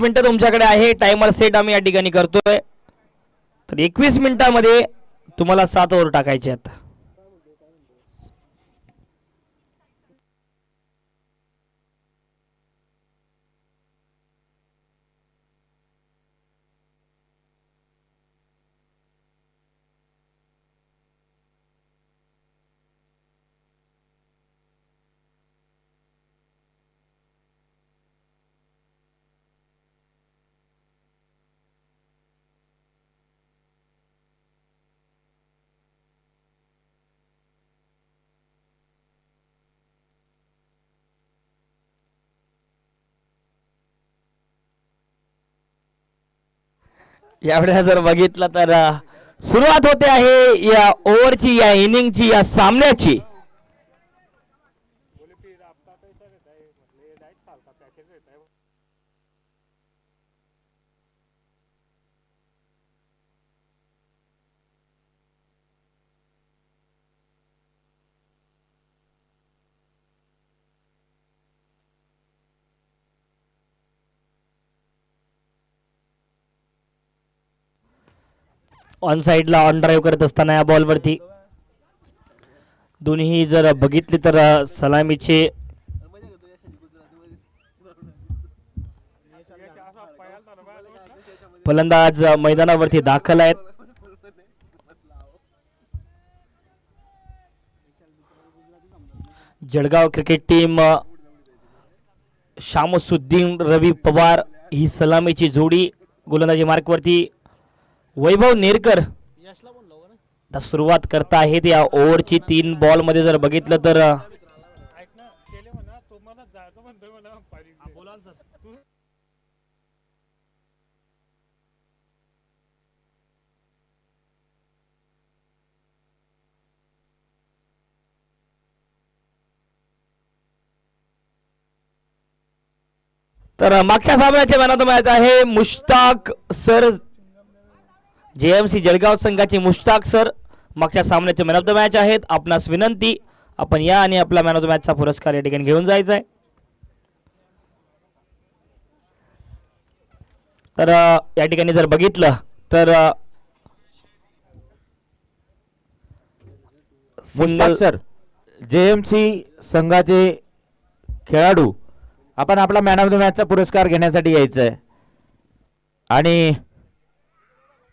मिनिटं तुमच्याकडे आहे. टाइमर सेट आम्ही या ठिकाणी करतोय. तर 21 मिनिटांमध्ये तुम्हाला 7 ओव्हर टाकायचे आहेत. यावेळेला जर बघितलं तर सुरुवात होते आहे या ओव्हरची, या इनिंगची, या सामन्याची. ऑन साइडला ऑन ड्राईव्ह करत असताना या बॉलवरती दोन्ही जर बघितले तर सलामीचे फलंदाज मैदानावरती दाखल आहेत. जळगाव क्रिकेट टीम शामसुद्दीन रवी पवार ही सलामीची जोडी. गोलंदाजी मार्कवरती वैभव नेरकर सुरुवात करता आहेत या ओव्हरची. 3 बॉल मध्ये जर बघितलं तर मागच्या सामन्याचे मॅन ऑफ द मॅच आहे मुश्ताक सर. जेएमसी जळगाव संघाचे मुश्ताक सर मागच्या सामन्याचे मॅन ऑफ द मॅच आहेत. आपणास विनंती, आपण या आणि आपला मॅन ऑफ द मॅचचा पुरस्कार या ठिकाणी घेऊन जायचा आहे. तर या ठिकाणी जर बघितलं तर मुश्ताक सर जेएमसी संघाचे खेळाडू, आपण आपला मॅन ऑफ द मॅचचा पुरस्कार घेण्यासाठी यायचं आहे. आणि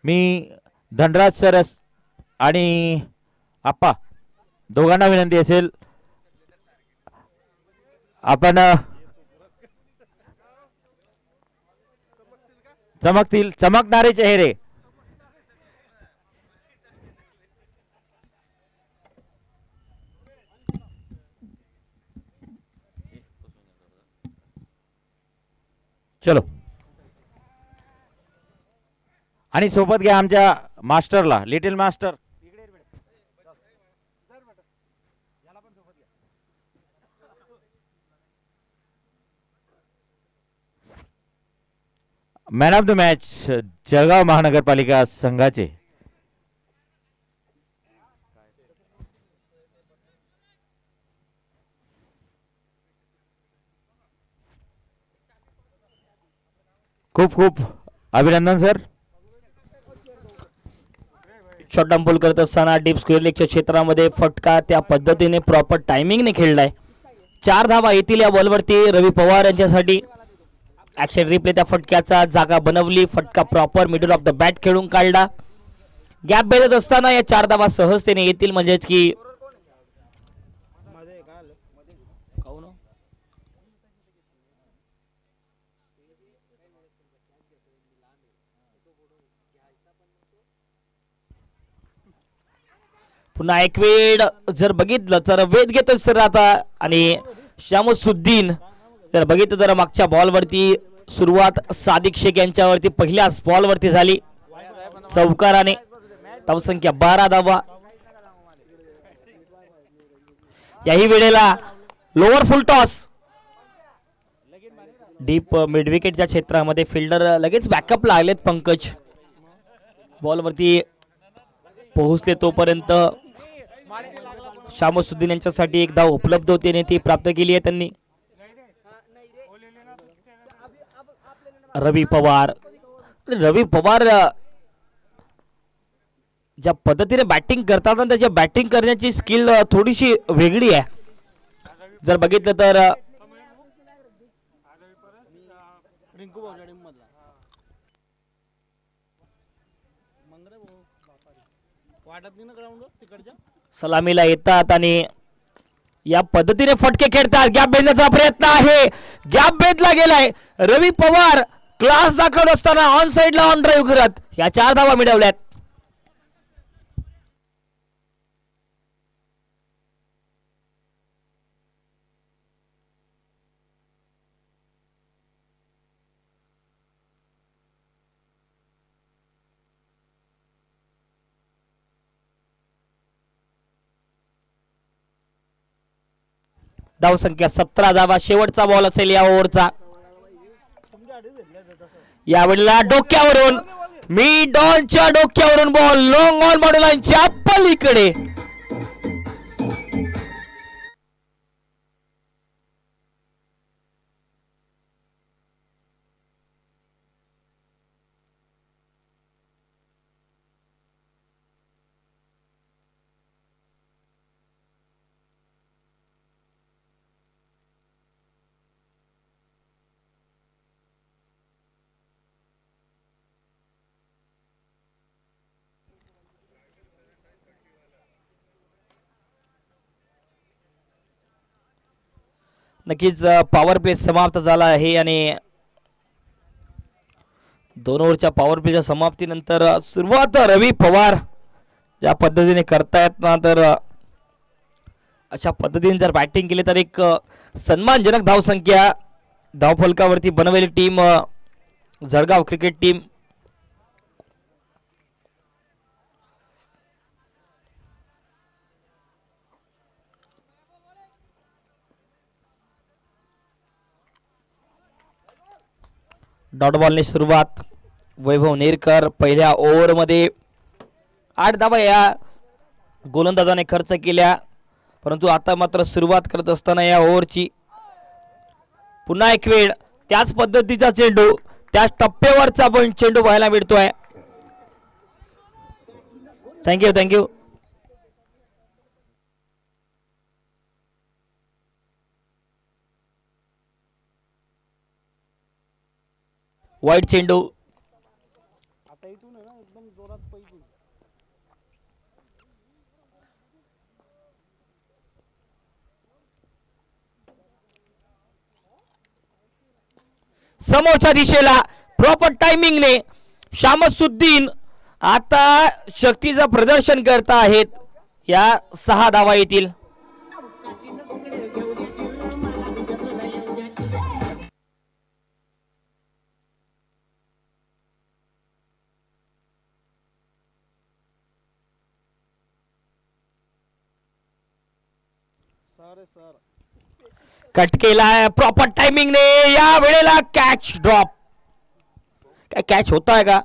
मी धनराज सर आणि आप्पा दोघांना विनंती असेल, आपण चमकणारे चेहरे चलो. आणि सोबत घ्या आमच्या मास्टरला, little master. Man of the match Jalgaon महानगरपालिका संघाचे खूप खूप अभिनंदन सर. शॉर्ट डाऊन बॉल करत असताना डीप स्क्वेअर लेगच्या क्षेत्रामध्ये फटका त्या पद्धतीने प्रॉपर टायमिंगने खेळलाय. 4 धावा येतील या बॉलवरती रवी पवार यांच्यासाठी. ऍक्शन रिप्ले त्या फटक्याचा जागा बनवली. फटका proper middle of the bat खेळून काढला. गॅप भेटत असताना या 4 धावा सहजतेने येतील, म्हणजेच की पुन्हा एक वेळ जर बघितलं तर वेध घेतोय सर आता. आणि शामसुद्दीन जर बघितलं तर मागच्या बॉलवरती सुरुवात सादिक शेख यांच्यावरती पहिल्याच बॉलवरती झाली चौकाराने. धावसंख्या 12 धावा. याही वेळेला lower full toss deep mid विकेटच्या क्षेत्रामध्ये फिल्डर लगेच बॅकअपला आलेत. पंकज बॉलवरती पोहोचले तोपर्यंत शामसुद्दीन यांच्यासाठी एक धाव उपलब्ध होती आणि ती प्राप्त केली आहे त्यांनी. रवी पवार. रवी पवार ज्या पद्धतीने बॅटिंग करतात ना त्याच्या बॅटिंग करण्याची स्किल थोडीशी वेगळी आहे. जर बघितलं तर सलामीला येतात आणि या पद्धतीने फटके खेळतात. गॅप भेदण्याचा प्रयत्न आहे, गॅप भेदला गेलाय. रवी पवार क्लास दाखवत असताना ऑन साइडला ऑन ड्राईव्ह करत या 4 धावा मिळवल्यात. धावसंख्या 17 धावा. शेवटचा बॉल असेल या ओव्हरचा. यावेळेला डोक्यावरून मी डॉनच्या डोक्यावरून बॉल लॉंग ऑन मॉड्युलांच्या पलीकडे. नक्कीच पॉवर प्ले समाप्त झाला आहे आणि 2 ओव्हरच्या पॉवर प्लेच्या समाप्तीनंतर सुरुवात रवी पवार ज्या पद्धतीने करतायत ना तर अशा पद्धतीने जर बॅटिंग केली तर एक सन्मानजनक धावसंख्या धावफलकावरती बनवलेली team Jalgaon cricket team. Dot बॉलने सुरुवात. वैभव नेरकर पहिल्या ओव्हरमध्ये 8 धावा या गोलंदाजाने खर्च केल्या, परंतु आता मात्र सुरुवात करत असताना या ओव्हरची पुन्हा एक वेळ त्याच पद्धतीचा चेंडू, त्याच टप्प्यावरचा पण चेंडू पाहायला मिळतोय. Thank you thank you. वाईट चेंडू. समोरच्या दिशेला प्रॉपर टायमिंगने शामसुद्दीन आता शक्तीचं प्रदर्शन करत आहेत. या 6 धावा येतील. कट केलाय प्रॉपर टायमिंगने. या वेळेला कॅच ड्रॉप. काय कॅच होता है का?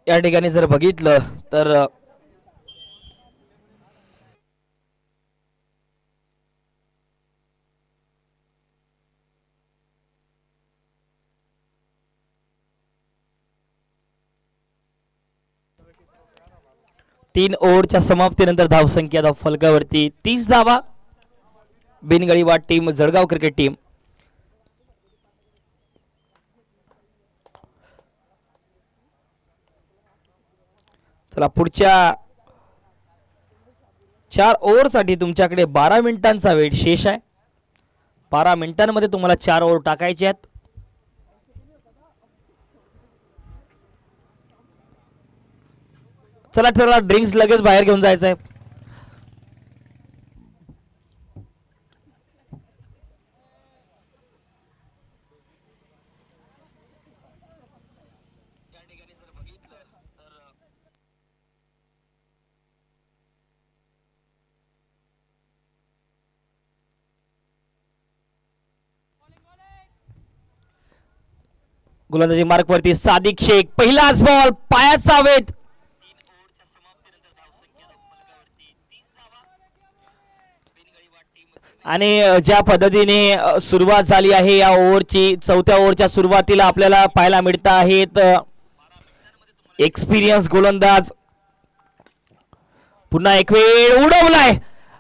या ठिकाणी जर बघितलं तर तीन ओव्हरच्या समाप्तीनंतर धावसंख्या फलकावरती 30 धावा. बिनगडी वाट टीम जळगाव क्रिकेट टीम चला पुढच्या 4 ओव्हरसाठी तुमच्याकडे 12 मिनिटांचा वेळ शेष आहे. 12 मिनिटांमध्ये तुम्हाला 4 ओव्हर टाकायचे आहेत. चला ठरला ड्रिंक्स लगेच बाहेर घेऊन जायचं आहे. गोलंदाजी मार्क वरती सादिक शेख, पहिलाच बॉल पायाचा वेध. आणि ज्या पद्धतीने सुरुवात झाली आहे या ओव्हरची, 4थ्या ओव्हरच्या सुरुवातीला आपल्याला पाहायला मिळत आहेत एक्सपिरियन्स गोलंदाज. पुन्हा एक वेळ उडवलाय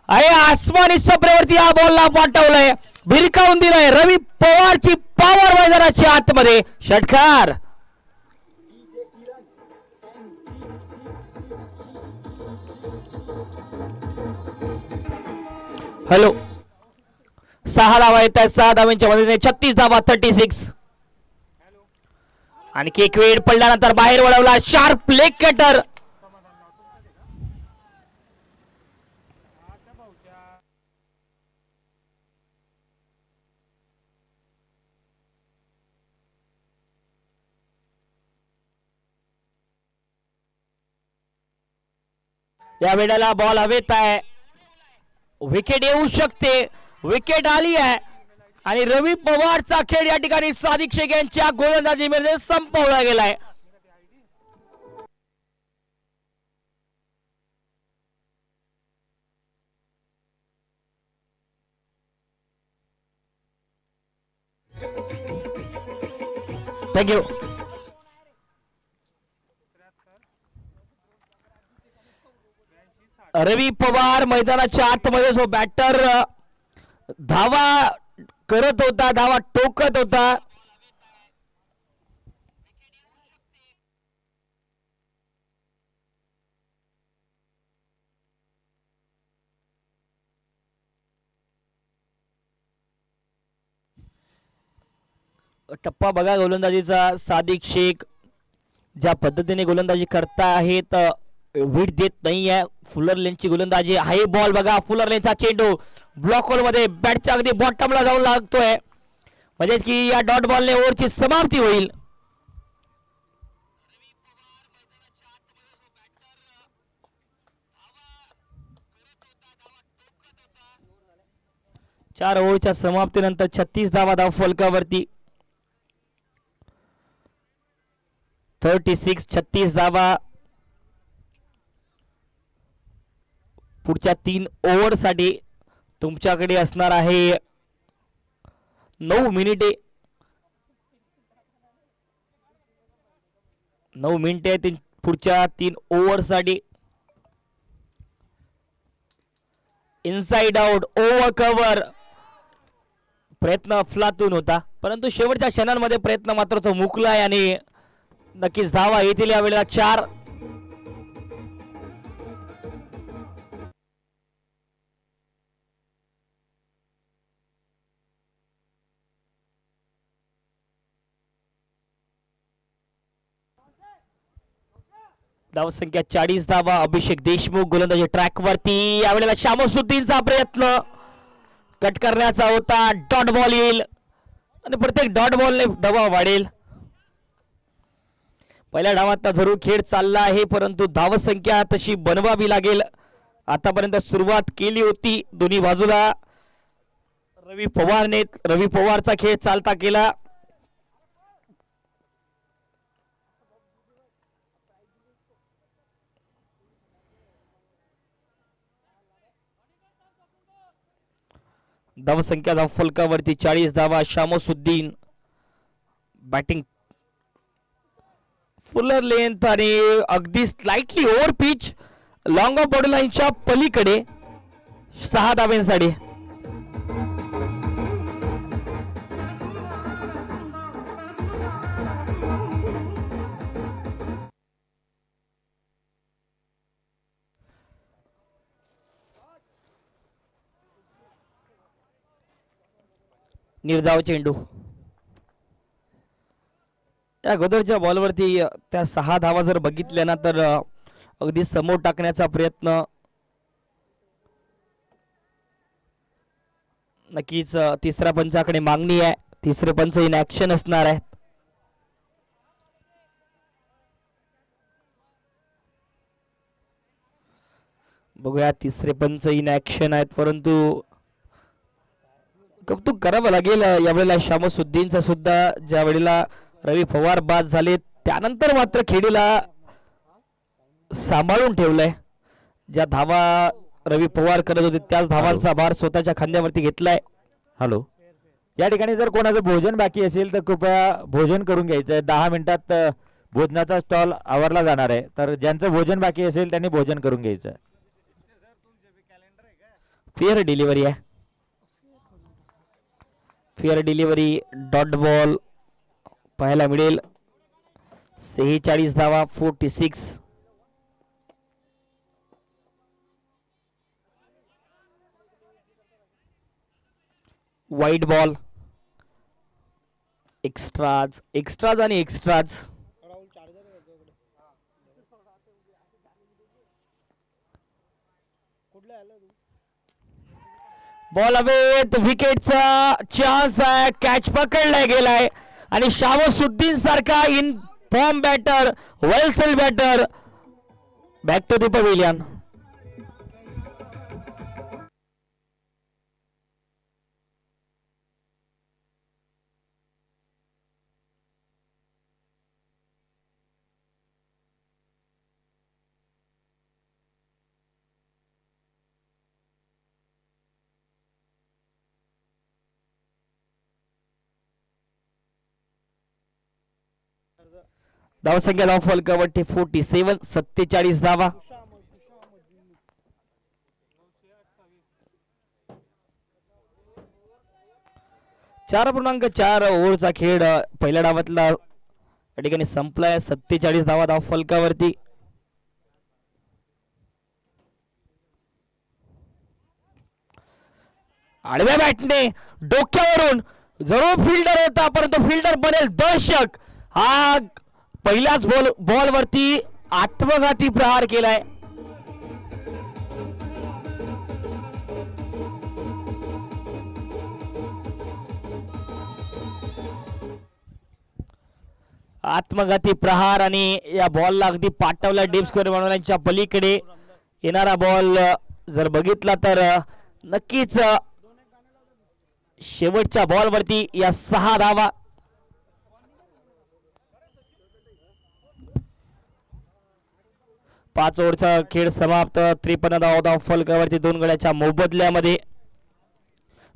आहे आसमानी सप्रेवरती, या बॉलला पाठवलंय, भिरकावून दिलाय. रवी पवारची पॉवर मैदानाच्या आतमध्ये, षटकार. हॅलो, 6 धावा येत आहेत. 6 धावांच्या मदतीने 36 धावा, 36. आणखी एक वेळ पडल्यानंतर बाहेर वळवला, शार्प लेग कटर. या वेळेला बॉल हवेत आहे, विकेट येऊ शकते. विकेट आली आहे आणि रवी पवारचा खेळ या ठिकाणी सादिक शेख यांच्या गोलंदाजीमध्ये संपवला गेलाय. थँक्यू. रवी पवार मैदानाच्या आतमध्ये जो बॅटर धावा करत होता, धावा टोकत होता, टप्पा बघा गोलंदाजीचा. सादिक शेख ज्या पद्धतीने गोलंदाजी करता आहेत, विट देत नाही आहे. फुलर लेनची गोलंदाजी, हाय बॉल बघा, फुलर लेनचा चेंडू ब्लॉक होल मध्ये बॅटच्या अगदी बॉटमला जाऊन लागतोय, म्हणजेच की या डॉट बॉलने ओव्हरची समाप्ती होईल. चार ओव्हरच्या समाप्तीनंतर 36 धावा धाव फलकावरती. 36 धावा पुढच्या 3 ओव्हरसाठी तुमच्याकडे असणार आहे 9 मिनिटे. 9 मिनिटे पुढच्या 3 ओव्हरसाठी. इनसाइड आउट, ओव्हर कव्हर, प्रयत्न अफलातून होता, परंतु शेवटच्या क्षणांमध्ये प्रयत्न मात्र तो मुकलाय आणि नक्कीच धावा येतील या वेळेला 4. धावसंख्या 40 धावा. अभिषेक देशमुख गोलंदाजी ट्रॅक वरती, यावेळेला शामसुद्दीनचा प्रयत्न कट करण्याचा होता. डॉट बॉल येईल आणि प्रत्येक डॉट बॉलने दबाव वाढेल. पहिल्या डावात जरूर खेळ चालला आहे, परंतु धावसंख्या तशी बनवावी लागेल. आतापर्यंत सुरुवात केली होती दोन्ही बाजूला. रवी पवारचा खेळ चालता केला. धावसंख्या धाव फलकावरती 40 धावा. शामसुद्दीन बॅटिंग फुलर लेंथ आणि अगदी slightly over pitch, long of border लाईनच्या पलीकडे 6 धावांसाठी. निर्धाव चेंडू. या अगोदरच्या बॉलवरती त्या 6 धावा जर बघितल्या ना तर अगदी समोर टाकण्याचा प्रयत्न नक्कीच तिसऱ्या पंचाकडे मागणी आहे. तिसरे पंच इन ऍक्शन असणार आहेत. बघूया तिसरे पंच इन ऍक्शन आहेत परंतु कौतुक करावं लागेल यावेळेला शामसुद्दीनचा सुद्धा ज्या वेळेला रवी पवार बाद झाले त्यानंतर मात्र खेळीला सांभाळून ठेवलंय. ज्या धावा रवी पवार करत होते त्याच धावांचा भार स्वतःच्या खांद्यावरती घेतलाय. हॅलो, या ठिकाणी जर कोणाचं भोजन बाकी असेल तर कृपया भोजन करून घ्यायचं आहे. 10 मिनिटात भोजनाचा स्टॉल आवरला जाणार आहे, तर ज्यांचं भोजन बाकी असेल त्यांनी भोजन करून घ्यायचं आहे. फेअर डिलिव्हरी आहे. फेअर डिलिव्हरी डॉट बॉल पाहायला मिळेल. 46 धावा 46. Wide ball. एक्स्ट्राज आणि एक्स्ट्राज. बॉल अवेट. विकेटचा चान्स आहे. कॅच पकडला गेलाय आणि शामसुद्दीन सारखा in form batter, well set batter back to the pavilion. धावसंख्या ऑफ फलकावरती 47. 47 धावा. चार 4.4 ओव्हरचा खेळ पहिल्या डावातला या ठिकाणी संपलाय. 47 धावा धाव फलकावरती. आडव्या बॅटने डोक्यावरून जरूर फिल्डर होता परंतु फिल्डर बनेल दर्शक. हा पहिल्याच बॉलवरती आत्मघाती प्रहार केलाय. आत्मघाती प्रहार आणि या बॉलला अगदी पाठवला डीप स्क्वेअर बनवण्याच्या पलीकडे. येणारा बॉल जर बघितला तर नक्कीच शेवटच्या बॉलवरती या 6 धावा. पाच ओव्हरचा खेळ समाप्त. 53 धावा फलकावरती 2 गड्याच्या मोबदल्यामध्ये.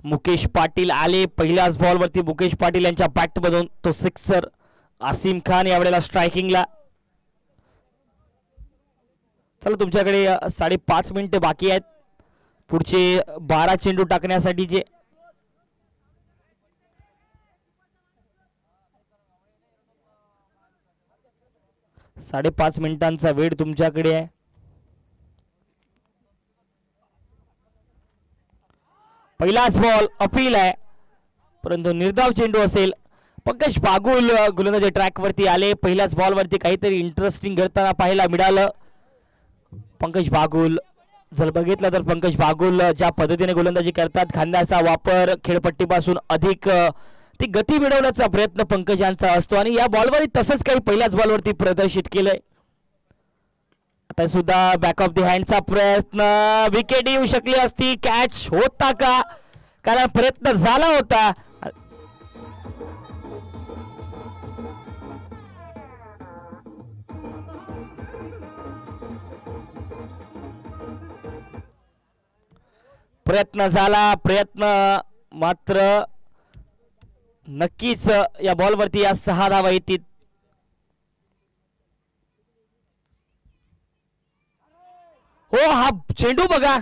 मुकेश पाटील आले पहिल्याच बॉलवरती. मुकेश पाटील यांच्या बॅट मधून तो सिक्सर. आसिम खान यावेळेला स्ट्रायकिंगला. चला तुमच्याकडे 5.5 मिनिटे बाकी आहेत पुढचे 12 चेंडू टाकण्यासाठीचे. 5.5 मिनिटांचा वेळ तुमच्याकडे आहे. पहिलाच बॉल अपील आहे परंतु निर्धाव चेंडू असेल. पंकज बागुल गोलंदाजी ट्रॅक वरती आले. पहिल्याच बॉल वरती काहीतरी इंटरेस्टिंग करताना पाहायला मिळालं. पंकज बागुल जर बघितलं तर पंकज बागुल ज्या पद्धतीने गोलंदाजी करतात खांद्याचा वापर खेळपट्टीपासून अधिक ती गती मिळवण्याचा प्रयत्न पंकज यांचा असतो आणि या बॉलवरही तसंच काही पहिल्याच बॉलवरती प्रदर्शित केलंय. आता सुद्धा बॅक ऑफ द हँडचा प्रयत्न. विकेट येऊ शकली असती. कॅच होता का? कारण प्रयत्न झाला होता. प्रयत्न झाला. प्रयत्न मात्र नक्कीच या बॉलवरती या 6 धावा येतील. हो हा चेंडू बघा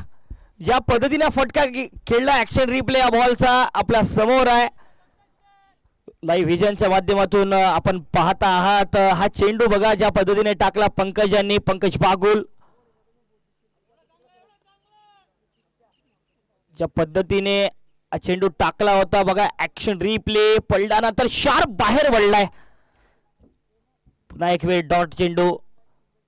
ज्या पद्धतीने फटका खेळला. ऍक्शन रिप्ले या बॉलचा आपल्या समोर आहे. लाईव्ह व्हिजनच्या माध्यमातून आपण पाहता आहात. हा चेंडू बघा ज्या पद्धतीने टाकला पंकज यांनी. पंकज बागुल ज्या पद्धतीने चेंडू टाकला होता बघा. ऍक्शन रिप्ले पडल्यानंतर शार्प बाहेर वळलाय. पुन्हा एक वेळ डॉट चेंडू.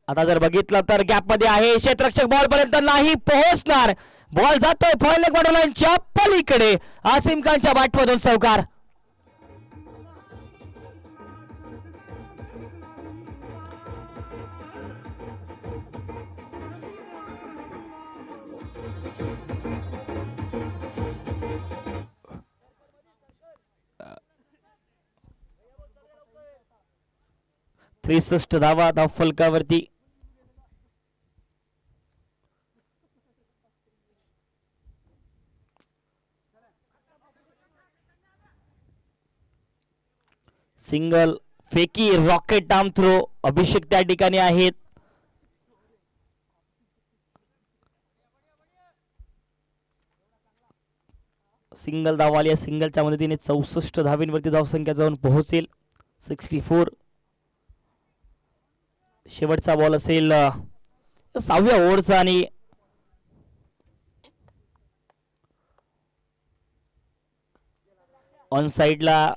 आता जर बघितलं तर गॅप मध्ये आहे. क्षेत्ररक्षक बॉल पर्यंत नाही पोहोचणार. बॉल जातोय फॉल लेग बॉर्डरलाईनच्या पलीकडे. आसिम खानच्या बॅटमधून चौकार. त्रेसष्ट धावा धाव फलकावरती. सिंगल फेकी रॉकेट आर्म थ्रो. अभिषेक त्या ठिकाणी आहेत. सिंगल धाव आली. सिंगलच्या मदतीने 64 धावींवरती धावसंख्या जाऊन पोहोचेल. 64. शेवटचा बॉल असेल 6व्या ओव्हरचा आणि ऑन साइडला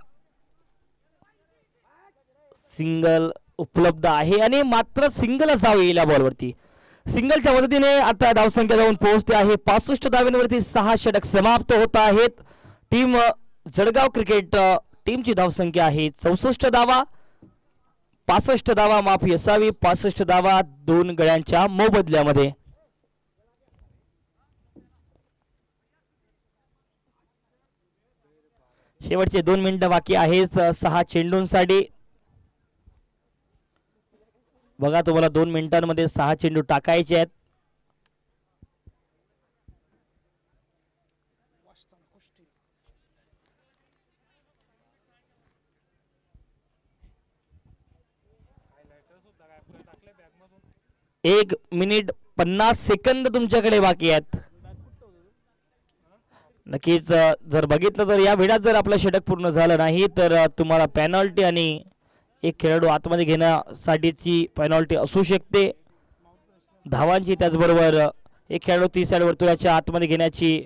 सिंगल उपलब्ध आहे आणि मात्र सिंगलच धाव येईल या बॉलवरती. सिंगलच्या मदतीने आता धावसंख्या जाऊन पोहोचते आहे 65 धावींवरती. 6 षटक समाप्त होत आहेत. टीम जळगाव क्रिकेट टीमची धावसंख्या आहे 64 धावा. 65 धावा माफी असावी. 65 धावा 2 गड्यांच्या मोबदल्यामध्ये. शेवटचे 2 मिनिटं बाकी आहेत 6 चेंडूंसाठी. बघा तुम्हाला 2 मिनिटांमध्ये 6 चेंडू टाकायचे आहेत. एक मिनिट 50 सेकंद तुमच्याकडे बाकी आहेत. नक्कीच जर बघितलं तर या वेळात जर आपलं षटक पूर्ण झालं नाही तर तुम्हाला पेनल्टी आणि एक खेळाडू आतमध्ये घेण्यासाठीची पेनल्टी असू शकते धावांची. त्याचबरोबर एक खेळाडू 30 यार्ड वर्तुळाच्या आतमध्ये घेण्याची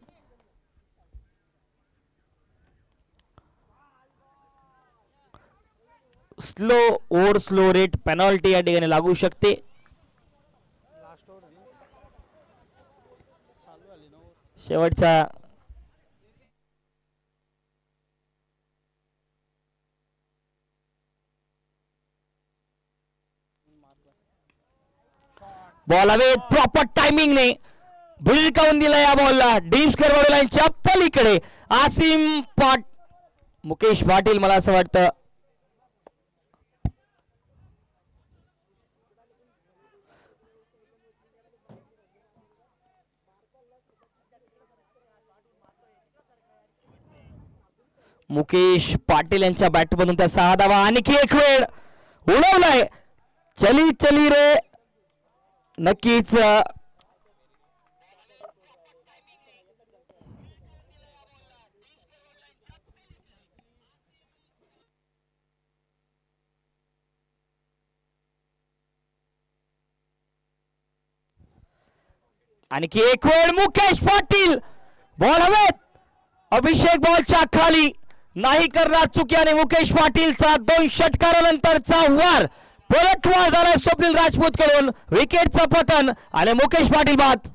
slow over slow rate penalty या ठिकाणी लागू शकते. शेवटचा बॉल हवे प्रॉपर टायमिंगने भिरकावून दिला या बॉलला डीप स्क्वेअर बॉर्डरलाईनच्या पलीकडे. आसिम मुकेश पाटील मला असं वाटतं मुकेश पाटील यांच्या बॅटमधून त्या 6 धावा. आणखी एक वेळ उडवलाय. चली चली रे. नक्कीच आणखी एक वेळ मुकेश पाटील बॉल हवेत. अभिषेक बॉलच्या खाली नाही करणार चुकी आणि मुकेश पाटीलचा 2 षटकारानंतरचा वार पलटवार झाला स्वप्नील राजपूत कडून. विकेटचं पतन आणि मुकेश पाटील बाद.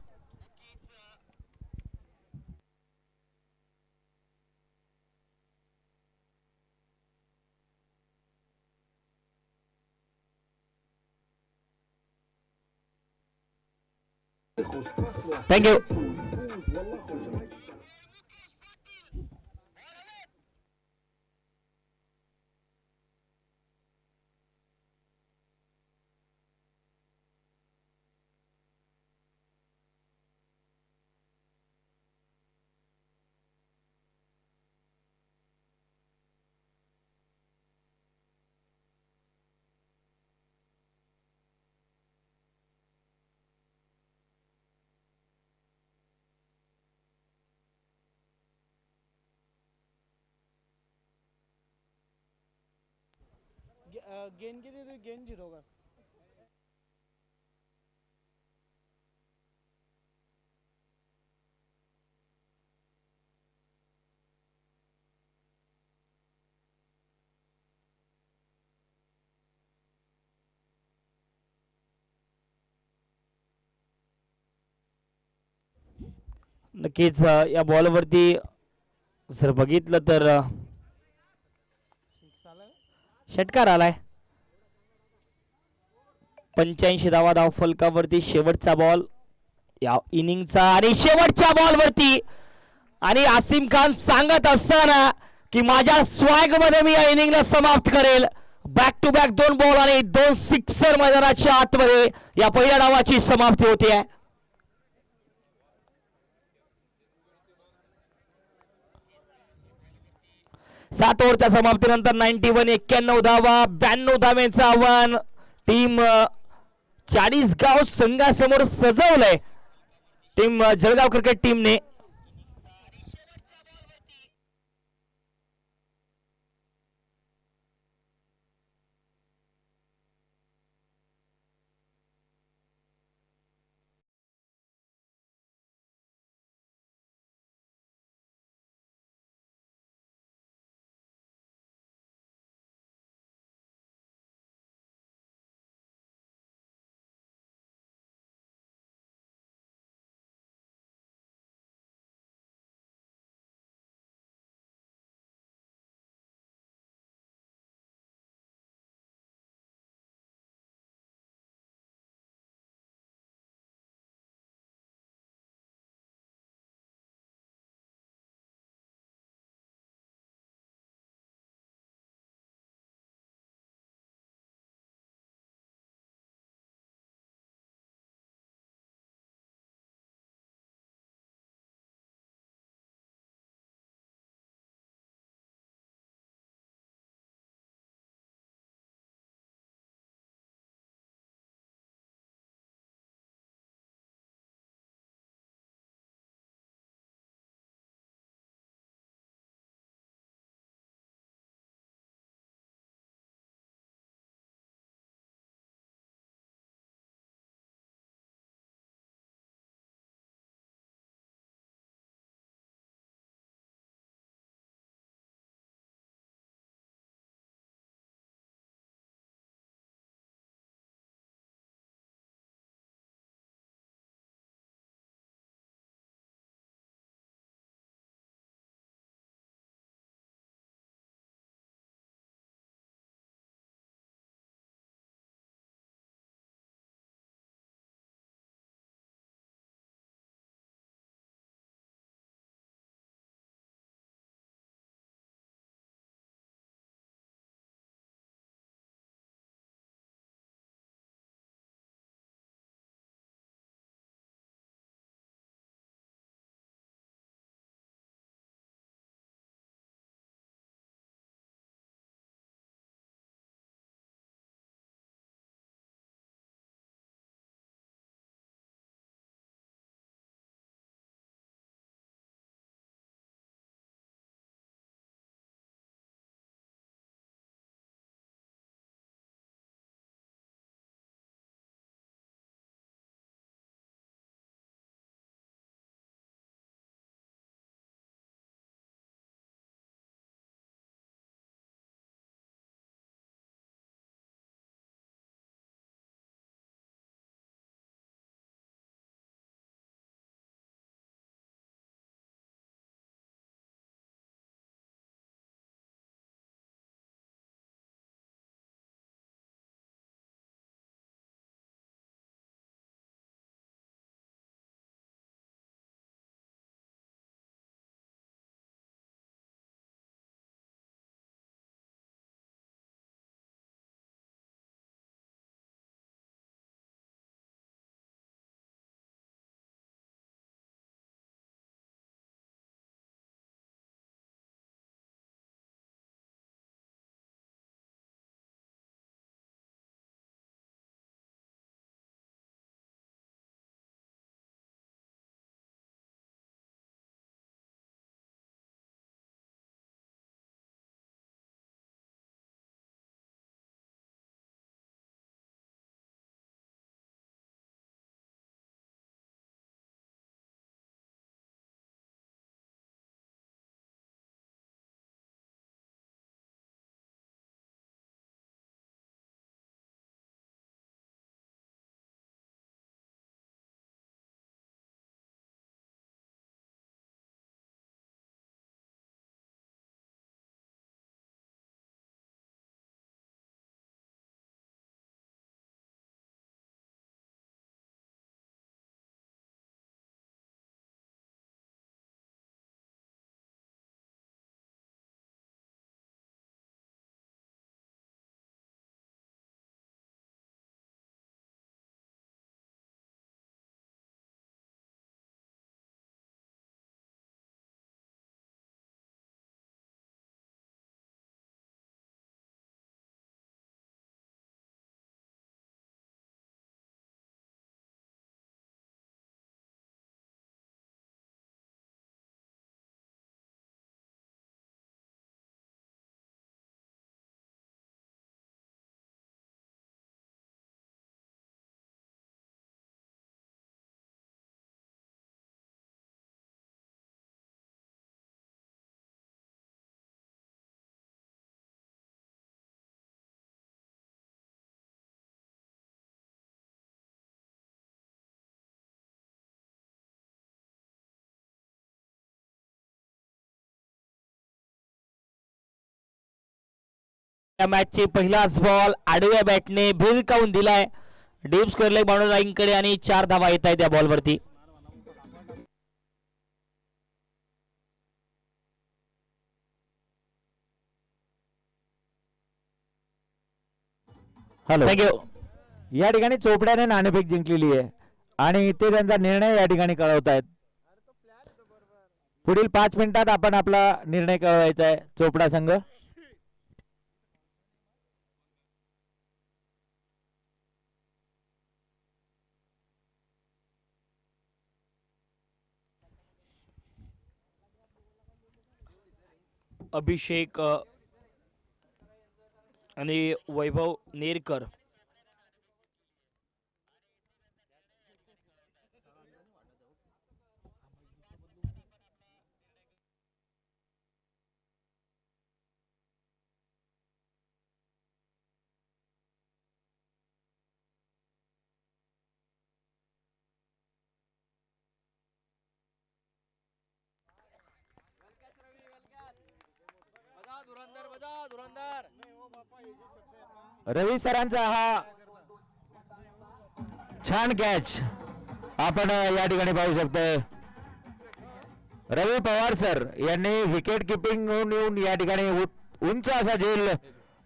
थँक्यू. गेन किती तू गेन 0 का. नक्कीच या बॉलवरती जर बघितलं तर सिक्स आला षटकार आलाय. 85 धावा धाव फलकावरती शेवटचा बॉल या इनिंगचा आणि शेवटच्या बॉलवरती आणि आसिम खान सांगत असताना की माझ्या स्वॅग मध्ये मी या इनिंगला समाप्त करेल. बॅक टू बॅक 2 बॉल आणि 2 सिक्सर मैदानाच्या आतमध्ये या पहिल्या डावाची समाप्ती होते आहे. सात ओव्हरच्या समाप्तीनंतर 91 धावा 92 धावांचं आव्हान टीम चाळीसगाव संघासमोर सजवलंय टीम जळगाव क्रिकेट टीमने. या मॅचची पहिलाच बॉल आडव्या बॅटने भिरकावून दिलाय डीप स्क्वेअर लेग बाउंड्री लाईनकडे आणि 4 धावा येत आहेत या बॉलवरती. Hello, thank you. या ठिकाणी चोपड्याने नाणेफेक जिंकलेली आहे आणि ते त्यांचा निर्णय या ठिकाणी कळवत आहेत. पुढील 5 मिनिटात आपण आपला निर्णय कळवायचा आहे चोपडा संघ. अभिषेक आणि वैभव नेरकर रवी सरांचा हा छान कॅच आपण या ठिकाणी पाहू शकतोय. रवी पवार सर यांनी विकेट किपिंग येऊन या ठिकाणी उंच असा झेल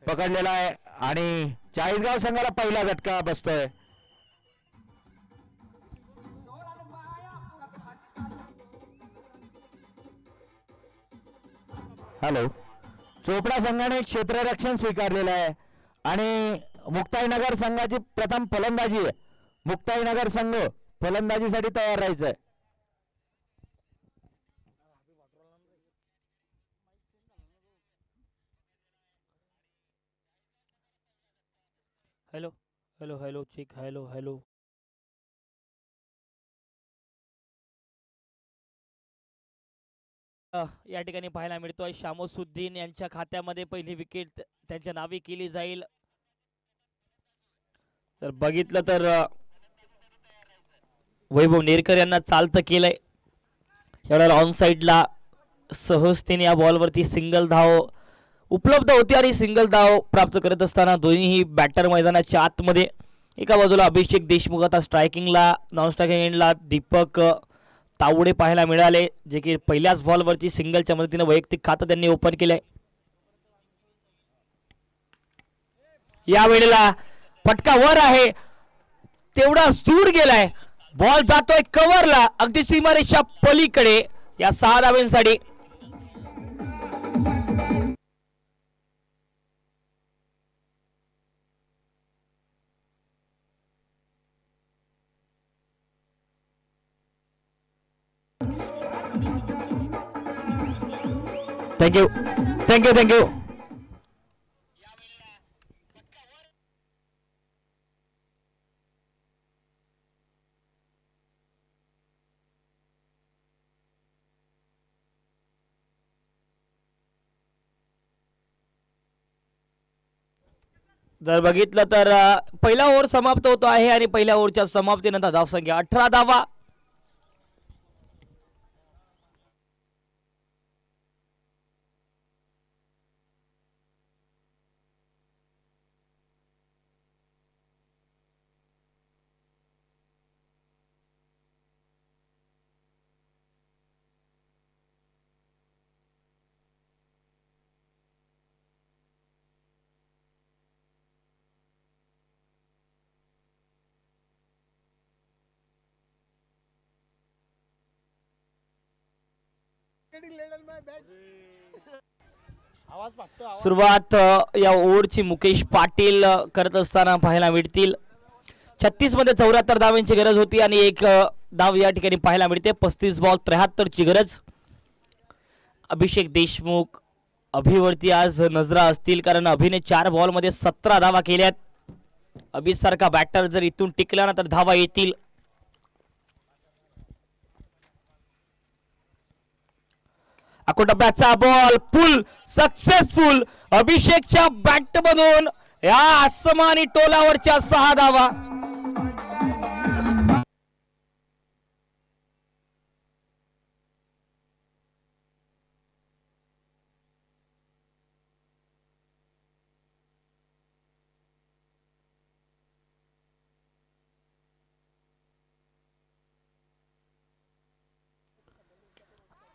पकडलेला आहे आणि चाळीसगाव संघाला पहिला झटका बसतोय. हॅलो, चोपडा संघाने क्षेत्ररक्षण स्वीकारलेलं आहे आणि मुक्ताईनगर संघाची प्रथम फलंदाजी आहे. मुक्ताईनगर संघ फलंदाजीसाठी तयार राहायचं आहे. Hello hello hello check hello hello. या ठिकाणी पाहायला मिळतोय शामसुद्दीन यांच्या खात्यामध्ये पहिली विकेट त्यांच्या नावे केली जाईल. तर बघितलं तर वैभव नेरकर यांना चालतं केलंय. एवढ्या ऑन साइडला सहजतेने या बॉलवरती सिंगल धाव उपलब्ध होती आणि सिंगल धाव प्राप्त करत असताना दोन्हीही बॅटर मैदानाच्या आतमध्ये. एका बाजूला अभिषेक देशमुख आता स्ट्रायकिंगला, नॉन स्ट्रायकिंग एंडला दीपक तावडे पाहायला मिळाले, जे की पहिल्याच बॉलवरती सिंगलच्या मदतीने वैयक्तिक खातं त्यांनी ओपन केलंय. या वेळेला फटका वर आहे, तेवढा दूर गेलाय, बॉल जातोय कव्हरला अगदी सीमारेषा पलीकडे या 6 धावांसाठी. Thank you thank you thank you. जर बघितलं तर पहिला ओव्हर समाप्त होतो आहे आणि पहिल्या ओव्हरच्या समाप्तीनंतर धावसंख्या 18 धावा. सुरुवात या ओव्हरची मुकेश पाटील करत असताना पाहायला मिळतील. 36 मध्ये 74 धावांची गरज होती आणि एक धाव या ठिकाणी पाहायला मिळते. 35 बॉल 73 ची गरज. अभिषेक देशमुख अभिवरती आज नजरा असतील, कारण अभिने 4 बॉल मध्ये 17 धावा केल्यात. अभि सारखा बॅटर जर इथून टिकला ना तर धावा येतील. अकोटप्प्याचा बॉल पुल सक्सेसफुल. अभिषेकच्या बॅट मधून या आसमानी टोलावरच्या 6 धावा.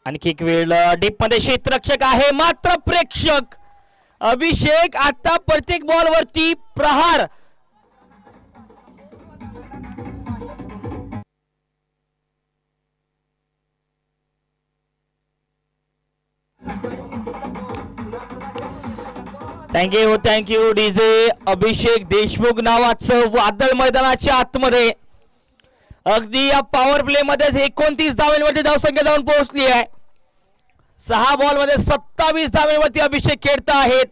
आणखी एक वेळ डीप मध्ये क्षेत्ररक्षक आहे मात्र प्रेक्षक अभिषेक आता प्रत्येक बॉल वरती प्रहार. Thank you DJ. अभिषेक देशमुख नावाचं वादळ मैदानाच्या आतमध्ये अगदी या पॉवर प्ले मध्ये 29 धावांवरती धावसंख्या जाऊन पोहोचली आहे. 6 बॉल मध्ये 27 धावांवरती अभिषेक खेळत आहेत.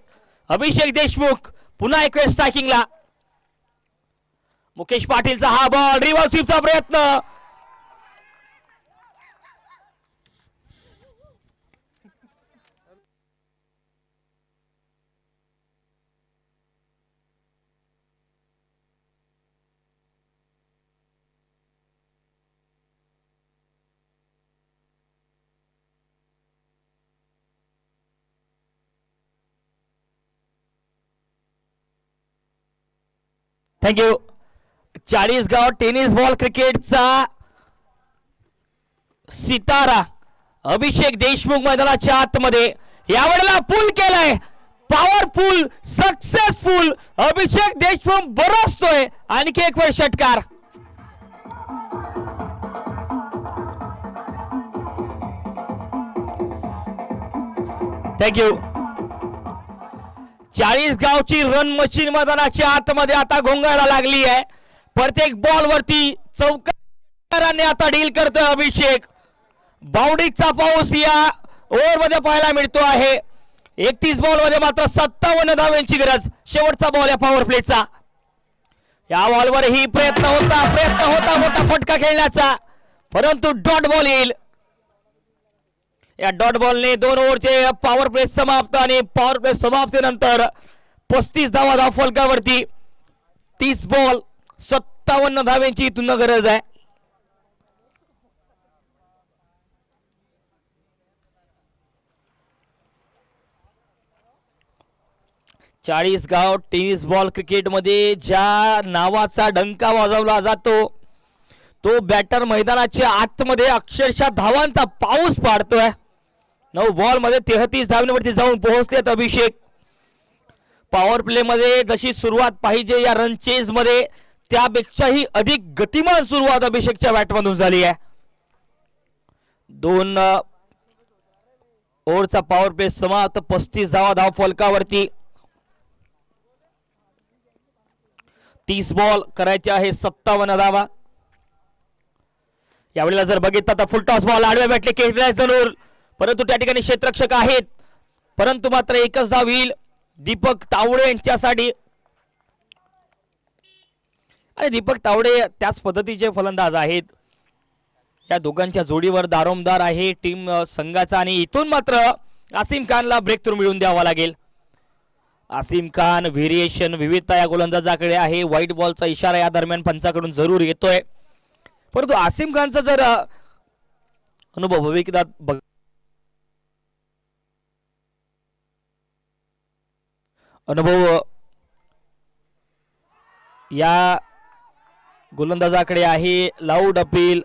अभिषेक देशमुख पुन्हा एक वेळ स्ट्रायकिंगला. मुकेश पाटीलचा हा बॉल रिव्हर्स स्वीपचा प्रयत्न. थँक्यू. 40 गाव टेनिस बॉल क्रिकेटचा सितारा अभिषेक देशमुख मैदानाच्या आतमध्ये यावेळेला पूल केलाय. पॉवरफुल सक्सेसफुल अभिषेक देशमुख बरसतोय. आणखी एक वेळ षटकार. थँक्यू. 40 गावची रन मशीन मैदानाच्या आतमध्ये आता घोंगायला लागली आहे. प्रत्येक बॉल वरती चौकाराने आता डील करतोय अभिषेक. बाउंड्रीचा पाऊस या ओव्हर मध्ये पाहायला मिळतो आहे. 31 बॉल मध्ये मात्र 57 धावांची गरज. शेवटचा बॉल या पॉवर प्लेचा. या बॉलवर ही प्रयत्न होता मोठा फटका खेळण्याचा परंतु डॉट बॉल येईल. या डॉट बॉलने 2 ओव्हरचे पॉवर प्ले समाप्त आणि पॉवर प्ले समाप्तीनंतर 35 धावा धाव फलकावरती. 30 बॉल 57 धावांची इथून गरज आहे. चाळीस गाव टेनिस बॉल क्रिकेटमध्ये ज्या नावाचा डंका वाजवला जातो तो बॅटर मैदानाच्या आतमध्ये अक्षरशः धावांचा पाऊस पाडतोय. 9 बॉल मध्ये 33 धावांवरती जाऊन पोहोचलेत अभिषेक. पॉवर प्ले मध्ये जशी सुरुवात पाहिजे या रन चेज मध्ये त्यापेक्षाही अधिक गतिमान सुरुवात अभिषेकच्या बॅटमधून झाली आहे. 2 ओव्हरचा पॉवर प्ले समाप्त. 35 धावा धाव फलकावरती. 30 बॉल करायचे आहे 57 धावा. यावेळेला जर बघितलं तर फुल टॉस बॉल आडव्या बॅटले केले जरूर परंतु त्या ठिकाणी क्षेत्ररक्षक आहेत परंतु मात्र एकच धाव येईल दीपक तावडे यांच्यासाठी. आणि दीपक तावडे त्याच पद्धतीचे फलंदाज आहेत. या दोघांच्या जोडीवर दारोमदार आहे टीम संघाचा आणि इथून मात्र आसिम खानला ब्रेक थ्रू मिळवून द्यावा लागेल. आसिम खान व्हेरिएशन विविधता या गोलंदाजाकडे आहे. व्हाईट बॉलचा इशारा या दरम्यान पंचाकडून जरूर येतोय परंतु आसिम खानचा जर अनुभव या गोलंदाजाकडे आहे. Loud appeal.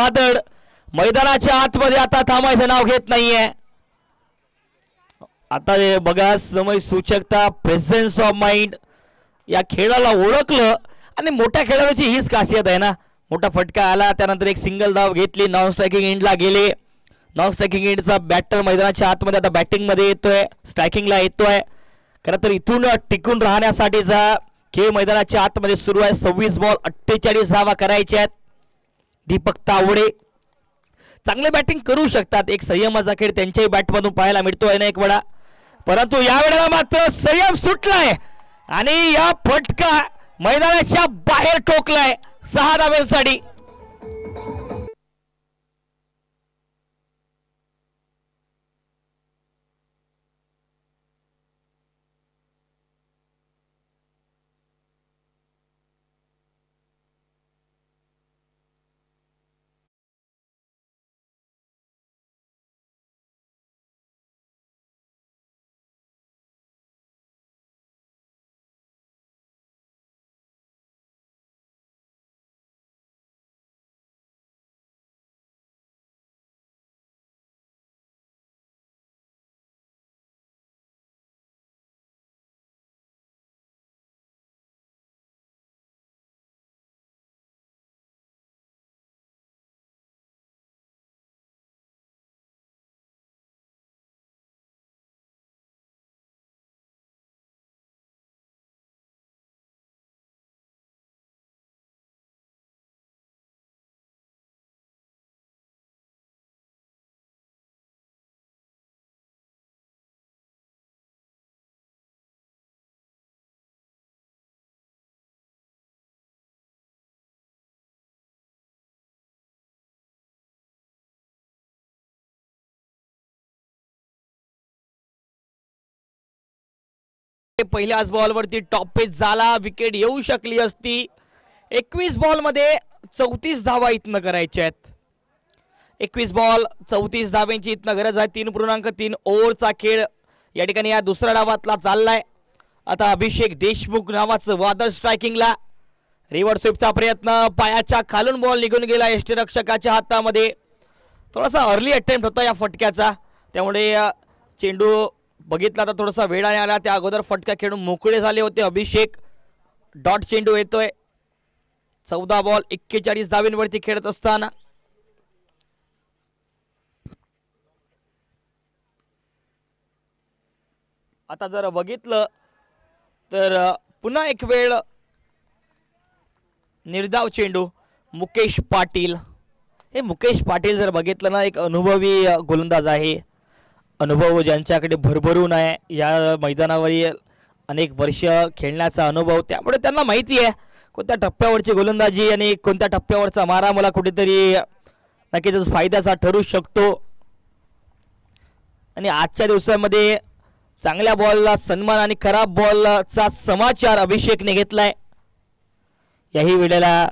वादळ मैदानाच्या आतमध्ये आता थांबायचं नाव घेत नाहीये. आता हे बघा समय सूचकता, प्रेझेन्स ऑफ माइंड या खेळाला ओळखलं. आणि मोठ्या खेळाडूची हीच खासियत आहे ना, मोठा फटका आला त्यानंतर एक सिंगल धाव घेतली, नॉन स्ट्रायकिंग एंडला गेले. नॉन स्ट्रायकिंग एंडचा बॅटर मैदानाच्या आतमध्ये आता बॅटिंगमध्ये येतोय, स्ट्रायकिंगला येतोय. खरं तर इथून टिकून राहण्यासाठीचा खेळ मैदानाच्या आतमध्ये सुरू आहे. 26 बॉल 48 धावा करायच्या आहेत. दीपक तावडे चांगले बॅटिंग करू शकतात, एक संयमाचा खेळ त्यांच्याही बॅटमधून पाहायला मिळतोय ना एक वेळा. परंतु या वेळेला मात्र संयम सुटलाय आणि या फटका मैदानाच्या बाहेर ठोकलाय 6 धावांसाठी. पहिल्याच बॉलवरती टॉप पेच झाला, विकेट येऊ शकली असती. 21 बॉल मध्ये 34 धावा इथनं करायच्या आहेत. 21 बॉल 34 धावांची इथनं गरज आहे. 3.3 ओव्हरचा खेळ या ठिकाणी या दुसऱ्या डावातला चाललाय. आता अभिषेक देशमुख नावाचं वादळ स्ट्रायकिंगला. रिव्हर्स स्वीपचा प्रयत्न, पायाच्या खालून बॉल निघून गेला यष्टीरक्षकाच्या हातामध्ये. थोडासा अर्ली अटेम्प्ट होता या फटक्याचा, त्यामुळे चेंडू बघितला तर थोडासा वेळाने आला. त्या अगोदर फटका खेळून मोकळे झाले होते अभिषेक. डॉट चेंडू येतोय 14 बॉल 41 धावांवरती खेळत असताना. आता जर बघितलं तर पुन्हा एक वेळ निर्धाव चेंडू. मुकेश पाटील, हे मुकेश पाटील जर बघितलं ना, एक अनुभवी गोलंदाज आहे. अनुभव ज्यांच्याकडे भरभरून आहे, या मैदानावरील अनेक वर्ष खेळण्याचा अनुभव, त्यामुळे त्यांना माहिती आहे कोणत्या टप्प्यावरची गोलंदाजी आणि कोणत्या टप्प्यावरचा मारा मला कुठेतरी नक्कीच फायद्याचा ठरू शकतो. आणि आजच्या दिवसामध्ये चांगल्या बॉलला सन्मान आणि खराब बॉलचा समाचार अभिषेकने घेतलाय. याही वेळेला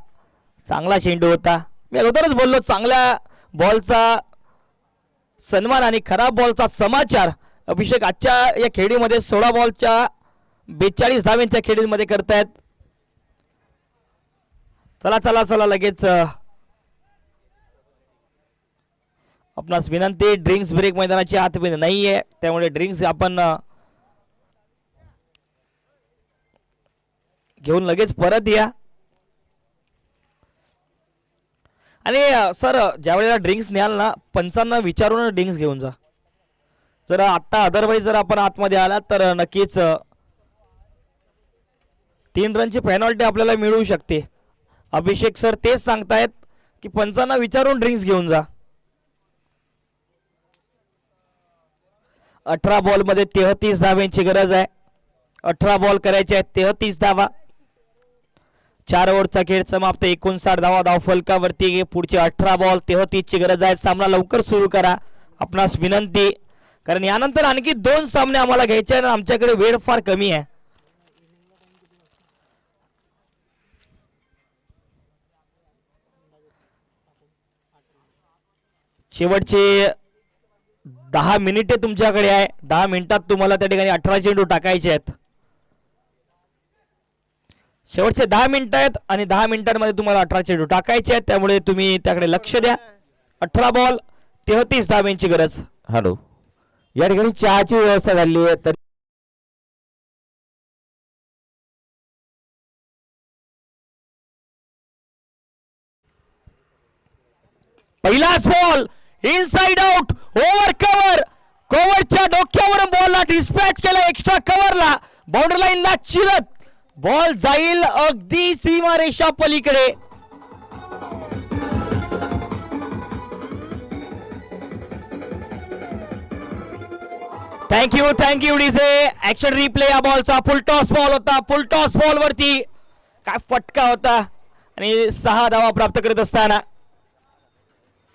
चांगला चेंडू होता. मी अगोदरच बोललो, चांगल्या बॉलचा सन्मान आणि खराब बॉलचा समाचार अभिषेक आजच्या या खेळीमध्ये 16 बॉलच्या 42 धावांच्या खेळीमध्ये करतायत. चला चला चला लगेच आपणास विनंती, ड्रिंक्स ब्रेक मैदानाची आतमध्ये नाहीये, त्यामुळे ड्रिंक्स आपण घेऊन लगेच परत या. आणि सर, ज्या वेळेला ड्रिंक्स न्याल ना, पंचांना विचारून ड्रिंक्स घेऊन जा. जर आत्ता अदरवाईज जर आपण आतमध्ये आलात तर नक्कीच 3 रनची पेनॉल्टी आपल्याला मिळू शकते. अभिषेक सर तेच सांगतायत की पंचांना विचारून ड्रिंक्स घेऊन जा. 18 बॉल मध्ये 33 धावांची गरज आहे. 18 बॉल करायचे आहेत, 33 धावा. 4 ओव्हरचा खेळ समाप्त. 59 धावा धाव फलकावरती. पुढचे 18 बॉल 33 ची गरज आहे. सामना लवकर सुरू करा आपणास विनंती, कारण यानंतर आणखी 2 सामने आम्हाला घ्यायचे आहेत. आमच्याकडे वेळ फार कमी आहे. शेवटचे 10 मिनिटे तुमच्याकडे आहे. 10 मिनिटात तुम्हाला त्या ठिकाणी 18 चेंडू टाकायचे आहेत. शेवटचे 10 मिनिटं आहेत आणि 10 मिनिटांमध्ये तुम्हाला 18 चेंडू टाकायचे आहेत, त्यामुळे तुम्ही त्याकडे लक्ष द्या. 18 बॉल 33 धावांची गरज. हॅलो, या ठिकाणी चहाची व्यवस्था झाली आहे. तर पहिलाच ball inside out, over cover. कव्हरच्या डोक्यावरून बॉलला डिस्पॅच केला एक्स्ट्रा कव्हरला, बाउंड्री लाईनला चिरत बॉल जाईल अगदी सीमारेषा पलीकडे. Thank you DJ. ऍक्शन रिप्ले या बॉलचा. फुल टॉस बॉल होता. फुल टॉस बॉल वरती काय फटका होता आणि 6 धावा प्राप्त करत असताना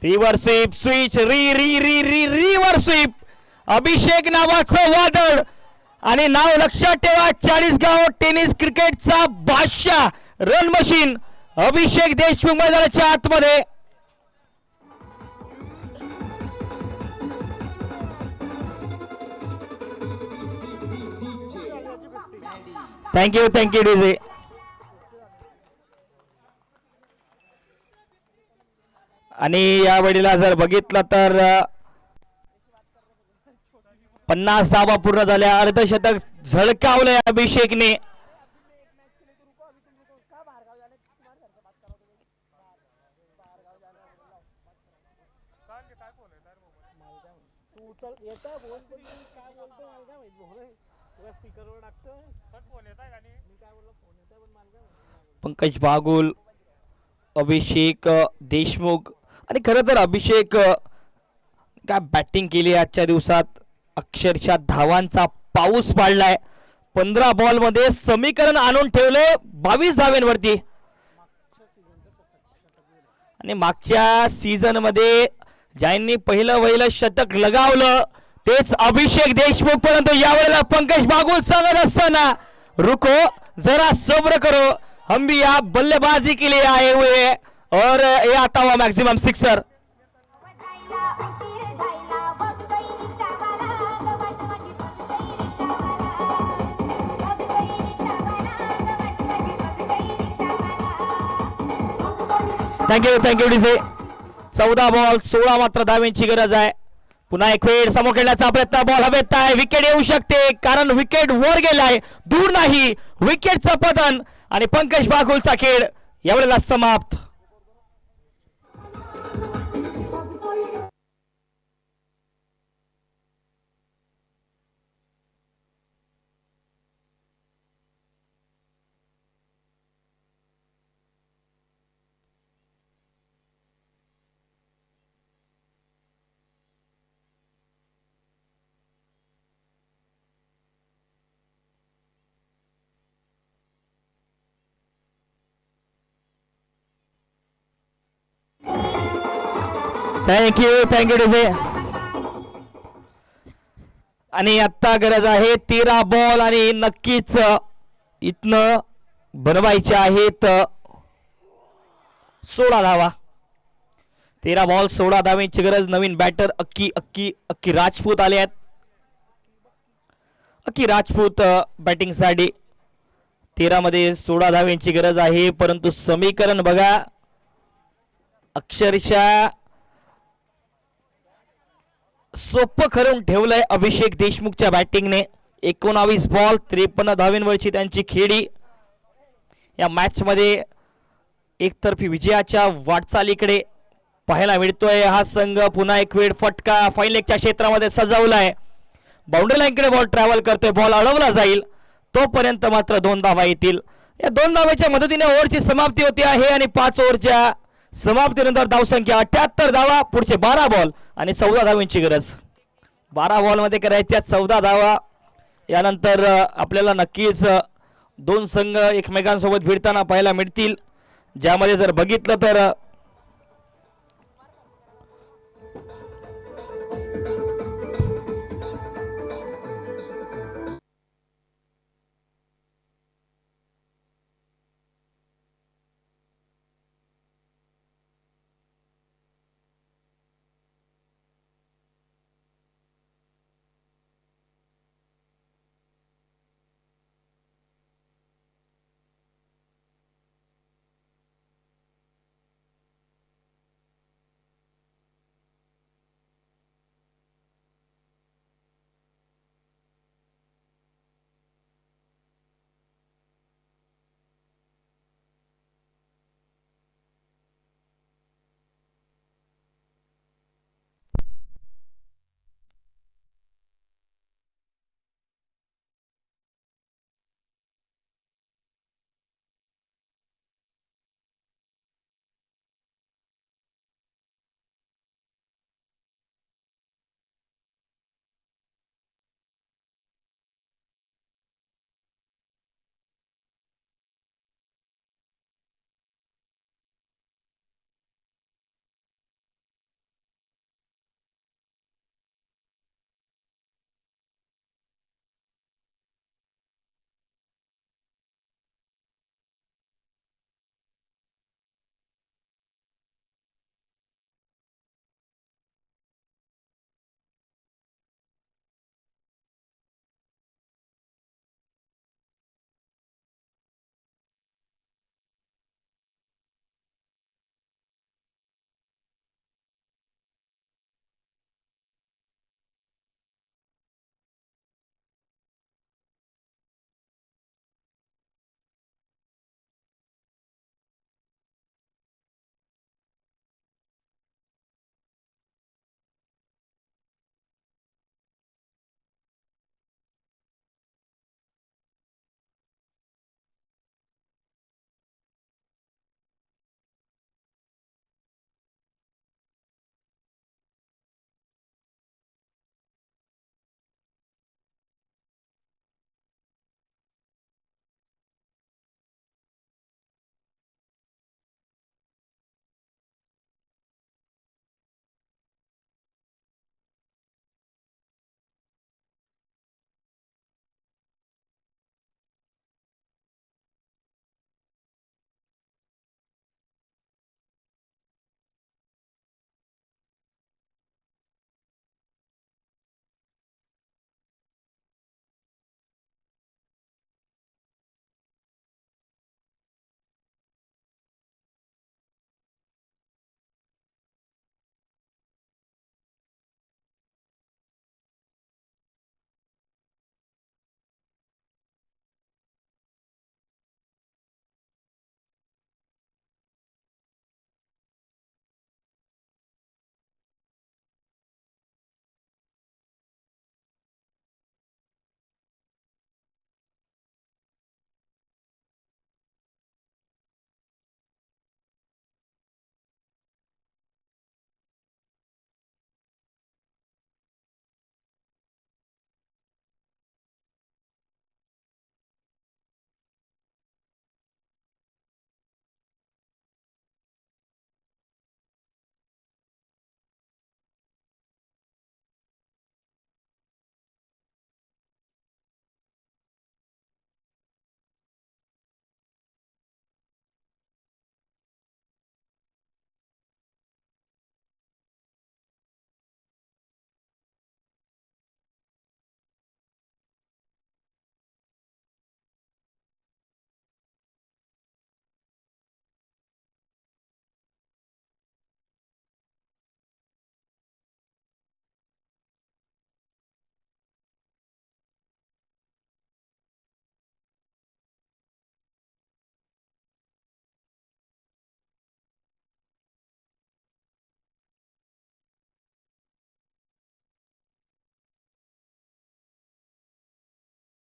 reverse sweep, switch, reverse sweep. Abhishek नावाचं वादळ आणि नाव लक्षात ठेवा, 40गाव टेनिस क्रिकेटचा बादशाह, रन मशीन अभिषेक देशमुख मैदानाच्या आतमध्ये. Thank you DJ. आणि या वेळेला जर बघितलं तर 50 धावा पूर्ण झाल्या. अर्धशतक झळकावलंय अभिषेकने. तू उचल येता फोन पण तू काय बोलतो मला काय माहित फोन तुला स्पीकरवर टाकतोय पण फोन येताय का नाही मी काय बोललो फोन येताय पण मला काय माहित. पंकज बागुल, अभिषेक देशमुख आणि खरं तर अभिषेक काय बॅटिंग केली आजच्या दिवसात. अक्षरशः धावांचा पाऊस पाडलाय. 15 बॉल मध्ये समीकरण आणून ठेवलंय 22 धावांवरती. आणि मागच्या सीझन मध्ये ज्यांनी पहिलं शतक लगावलं तेच अभिषेक देशमुख, परंतु यावेळेला पंकज बागुल सांगत असताना रुको जरा सब्र करो, हम भी यहाँ बल्लेबाजी के लिए आए हुए हैं और ये आता हुआ maximum sixer. Thank you DJ. 14 ball 16 मात्र धावांची गरज आहे. पुन्हा एक वेळ समोर खेळण्याचा प्रयत्न. बॉल हवेत आहे. विकेट येऊ शकते कारण विकेट वर गेलाय, दूर नाही. विकेटचं पतन आणि पंकज बागुलचा खेळ यावेळेला समाप्त. Thank you DJ. आणि आता गरज आहे 13 बॉल आणि नक्कीच इथनं बनवायचे आहेत 16 धावा. 13 बॉल 16 धावांची गरज. नवीन बॅटर अक्की राजपूत आले आहेत. अक्की राजपूत बॅटिंग साठी. 13 मध्ये 16 धावांची गरज आहे, परंतु समीकरण बघा अक्षरशः सोपं करून ठेवलंय अभिषेक देशमुखच्या बॅटिंगने. 19 बॉल 53 धावांवरची त्यांची खेळी. या मॅच मध्ये एकतर्फी विजयाच्या वाटचालीकडे पाहायला मिळतोय. हा संघ पुन्हा एक वेळ फटका फाईन लेगच्या क्षेत्रामध्ये सजवलाय. बाउंड्री लाईनकडे बॉल ट्रॅव्हल करतोय. बॉल अडवला जाईल तोपर्यंत मात्र 2 धावा येतील. या 2 धावाच्या मदतीने ओव्हरची समाप्ती होती आहे आणि 5 ओव्हरच्या समाप्तीनंतर धावसंख्या 78 धावा. पुढचे 12 बॉल आणि 14 धावांची गरज. 12 बॉल मध्ये करायच्या 14 धावा. यानंतर आपल्याला नक्कीच 2 संघ एकमेकांसोबत भिडताना पाहायला मिळतील, ज्यामध्ये जर बघितलं तर